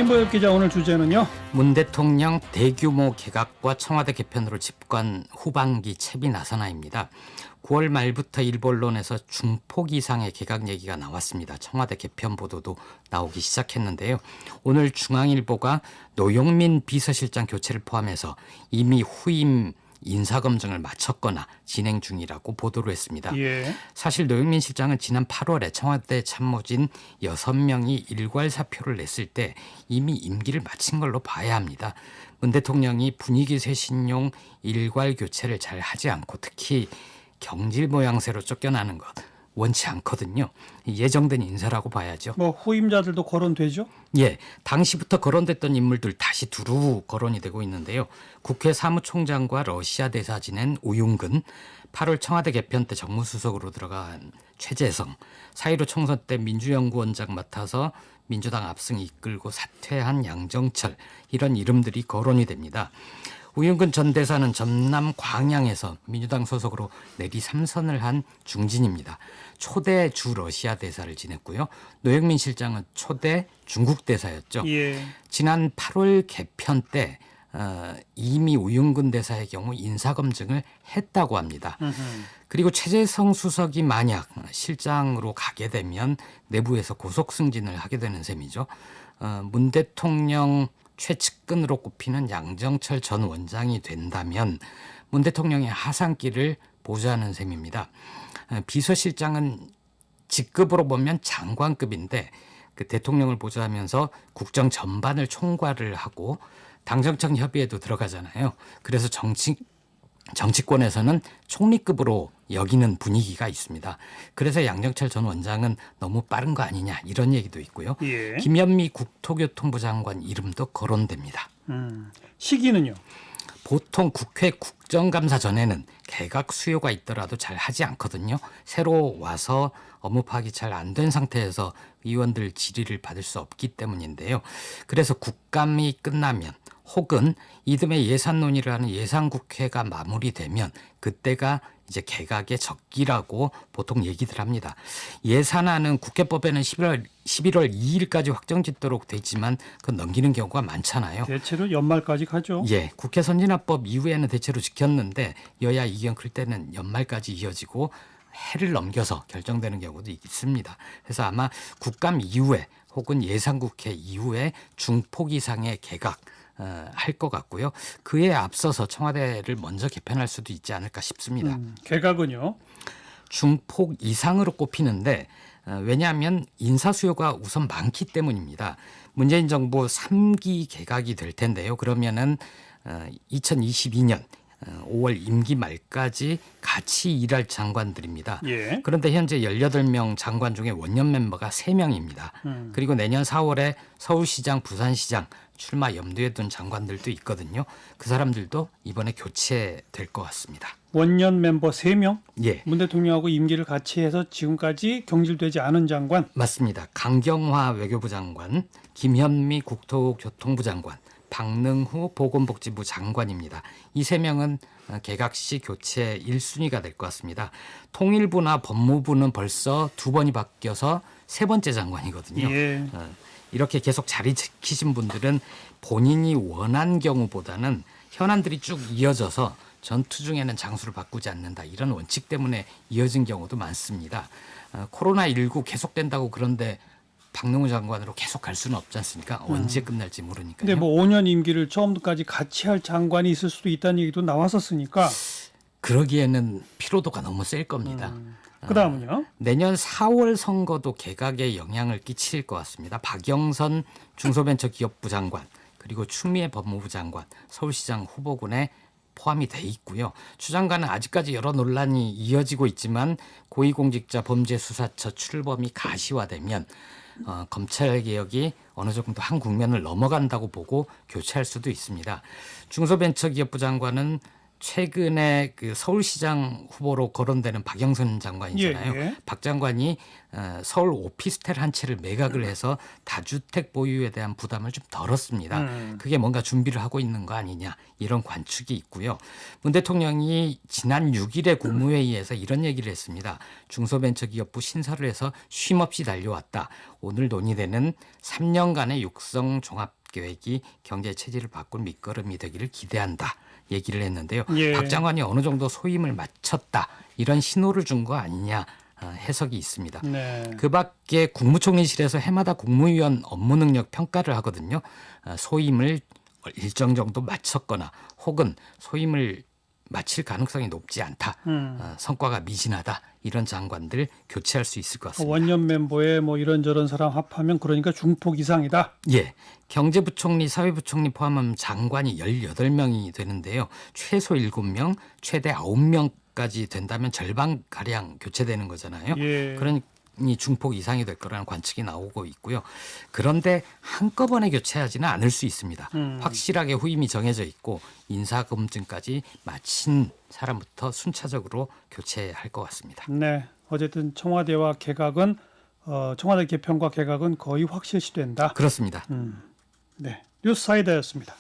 김보엽 기자, 오늘 주제는요? 문 대통령 대규모 개각과 청와대 개편으로 집권 후반기 채비 나서나입니다. 9월 말부터 일부 언론에서 중폭 이상의 개각 얘기가 나왔습니다. 청와대 개편 보도도 나오기 시작했는데요. 오늘 중앙일보가 노영민 비서실장 교체를 포함해서 이미 후임 인사검증을 마쳤거나 진행 중이라고 보도를 했습니다. 예. 사실 노영민 실장은 지난 8월에 청와대 참모진 6명이 일괄 사표를 냈을 때 이미 임기를 마친 걸로 봐야 합니다. 문 대통령이 분위기 쇄신용 일괄 교체를 잘 하지 않고 특히 경질 모양새로 쫓겨나는 것 원치 않거든요. 예정된 인사라고 봐야죠. 뭐 후임자들도 거론되죠? 예, 당시부터 거론됐던 인물들 다시 두루 거론이 되고 있는데요. 국회 사무총장과 러시아 대사 지낸 우윤근, 8월 청와대 개편 때 정무수석으로 들어간 최재성, 4.15 총선 때 민주연구원장 맡아서 민주당 압승 이끌고 사퇴한 양정철, 이런 이름들이 거론이 됩니다. 우윤근 전 대사는 전남 광양에서 민주당 소속으로 내리 3선을 한 중진입니다. 초대 주 러시아 대사를 지냈고요. 노영민 실장은 초대 중국 대사였죠. 예. 지난 8월 개편 때 이미 우윤근 대사의 경우 인사검증을 했다고 합니다. 그리고 최재성 수석이 만약 실장으로 가게 되면 내부에서 고속 승진을 하게 되는 셈이죠. 문 대통령 최측근으로 꼽히는 양정철 전 원장이 된다면 문 대통령의 하산길을 보좌하는 셈입니다. 비서실장은 직급으로 보면 장관급인데 그 대통령을 보좌하면서 국정 전반을 총괄을 하고 당정청 협의에도 들어가잖아요. 그래서 정치권에서는 총리급으로 여기는 분위기가 있습니다. 그래서 양정철 전 원장은 너무 빠른 거 아니냐 이런 얘기도 있고요. 예. 김현미 국토교통부 장관 이름도 거론됩니다. 시기는요? 보통 국회 국정감사 전에는 개각 수요가 있더라도 잘 하지 않거든요. 새로 와서 업무 파악이 잘 안 된 상태에서 의원들 질의를 받을 수 없기 때문인데요. 그래서 국감이 끝나면 혹은 이듬해 예산 논의를 하는 예산국회가 마무리되면 그때가 이제 개각의 적기라고 보통 얘기들 합니다. 예산안은 국회법에는 11월 2일까지 확정짓도록 돼 있지만 그건 넘기는 경우가 많잖아요. 대체로 연말까지 가죠. 예, 국회 선진화법 이후에는 대체로 지켰는데 여야 이견 클 때는 연말까지 이어지고 해를 넘겨서 결정되는 경우도 있습니다. 그래서 아마 국감 이후에 혹은 예산국회 이후에 중폭 이상의 개각 할 것 같고요. 그에 앞서서 청와대를 먼저 개편할 수도 있지 않을까 싶습니다. 개각은요? 중폭 이상으로 꼽히는데 왜냐하면 인사 수요가 우선 많기 때문입니다. 문재인 정부 3기 개각이 될 텐데요. 그러면은 2022년 5월 임기 말까지 같이 일할 장관들입니다. 예. 그런데 현재 18명 장관 중에 원년 멤버가 3명입니다. 그리고 내년 4월에 서울시장, 부산시장 출마 염두에 둔 장관들도 있거든요. 그 사람들도 이번에 교체될 것 같습니다. 원년 멤버 3명? 예, 문 대통령하고 임기를 같이 해서 지금까지 경질되지 않은 장관? 맞습니다. 강경화 외교부 장관, 김현미 국토교통부 장관, 박능후 보건복지부 장관입니다. 이 3명은 개각 시 교체 1순위가 될 것 같습니다. 통일부나 법무부는 벌써 2번이 바뀌어서 3번째 장관이거든요. 예. 이렇게 계속 자리 지키신 분들은 본인이 원한 경우보다는 현안들이 쭉 이어져서 전투 중에는 장소를 바꾸지 않는다. 이런 원칙 때문에 이어진 경우도 많습니다. 코로나19 계속된다고 그런데 박능후 장관으로 계속 갈 수는 없지 않습니까? 언제 끝날지 모르니까요. 근데 뭐 5년 임기를 처음부터까지 같이 할 장관이 있을 수도 있다는 얘기도 나왔었으니까. 그러기에는 피로도가 너무 셀 겁니다. 그다음은요? 내년 4월 선거도 개각에 영향을 끼칠 것 같습니다. 박영선 중소벤처기업부 장관 그리고 추미애 법무부 장관 서울시장 후보군에 포함이 돼 있고요. 추 장관은 아직까지 여러 논란이 이어지고 있지만 고위공직자 범죄수사처 출범이 가시화되면 검찰개혁이 어느 정도 한 국면을 넘어간다고 보고 교체할 수도 있습니다. 중소벤처기업부 장관은 최근에 그 서울시장 후보로 거론되는 박영선 장관이잖아요. 예, 예. 박 장관이 서울 오피스텔 한 채를 매각을 해서 다주택 보유에 대한 부담을 좀 덜었습니다. 그게 뭔가 준비를 하고 있는 거 아니냐 이런 관측이 있고요. 문 대통령이 지난 6일에 국무회의에서 이런 얘기를 했습니다. 중소벤처기업부 신설을 해서 쉼없이 달려왔다. 오늘 논의되는 3년간의 육성 종합계획이 경제 체질을 바꿀 밑거름이 되기를 기대한다. 얘기를 했는데요. 예. 박 장관이 어느 정도 소임을 마쳤다. 이런 신호를 준 거 아니냐 해석이 있습니다. 네. 그 밖에 국무총리실에서 해마다 국무위원 업무 능력 평가를 하거든요. 소임을 일정 정도 마쳤거나 혹은 소임을 마칠 가능성이 높지 않다. 성과가 미진하다. 이런 장관들 교체할 수 있을 것 같습니다. 원년 멤버에 뭐 이런저런 사람 합하면 그러니까 중폭 이상이다. 예. 경제부총리, 사회부총리 포함하면 장관이 18명이 되는데요. 최소 7명, 최대 9명까지 된다면 절반가량 교체되는 거잖아요. 예. 그러니 중폭 이상이 될 거라는 관측이 나오고 있고요. 그런데 한꺼번에 교체하지는 않을 수 있습니다. 확실하게 후임이 정해져 있고 인사검증까지 마친 사람부터 순차적으로 교체할 것 같습니다. 네. 어쨌든 청와대와 개각은 청와대 개편과 개각은 거의 확실시된다. 그렇습니다. 네. 뉴스 사이다였습니다.